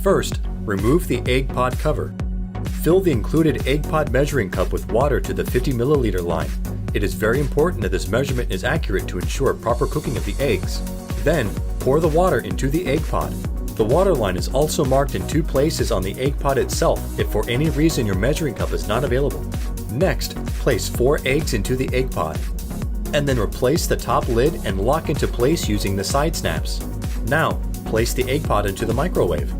First, remove the egg pod cover. Fill the included egg pod measuring cup with water to the 50 milliliter line. It is very important that this measurement is accurate to ensure proper cooking of the eggs. Then, pour the water into the egg pod. The water line is also marked in 2 places on the egg pod itself if for any reason your measuring cup is not available. Next, place 4 eggs into the egg pod, and then replace the top lid and lock into place using the side snaps. Now, place the egg pod into the microwave.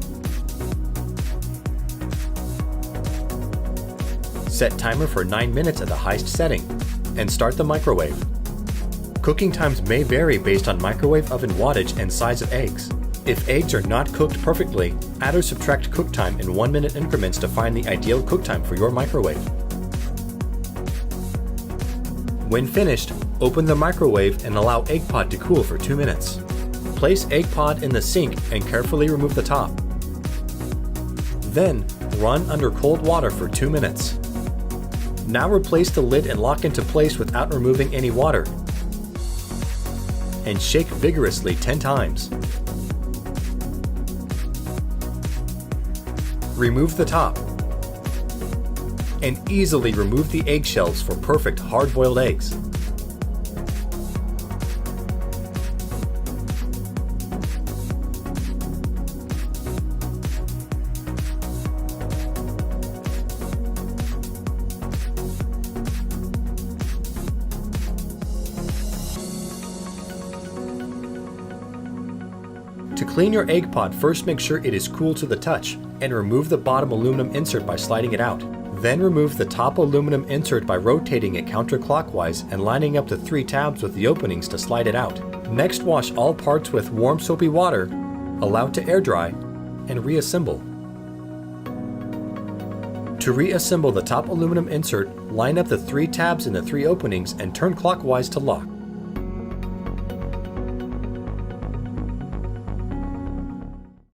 Set timer for 9 minutes at the highest setting, and start the microwave. Cooking times may vary based on microwave oven wattage and size of eggs. If eggs are not cooked perfectly, add or subtract cook time in 1-minute increments to find the ideal cook time for your microwave. When finished, open the microwave and allow egg pod to cool for 2 minutes. Place egg pod in the sink and carefully remove the top. Then, run under cold water for 2 minutes. Now replace the lid and lock into place without removing any water. And shake vigorously 10 times. Remove the top. And easily remove the eggshells for perfect hard-boiled eggs. To clean your egg pod, first make sure it is cool to the touch, and remove the bottom aluminum insert by sliding it out. Then remove the top aluminum insert by rotating it counterclockwise and lining up the 3 tabs with the openings to slide it out. Next, wash all parts with warm soapy water, allow it to air dry, and reassemble. To reassemble the top aluminum insert, line up the 3 tabs in the 3 openings and turn clockwise to lock.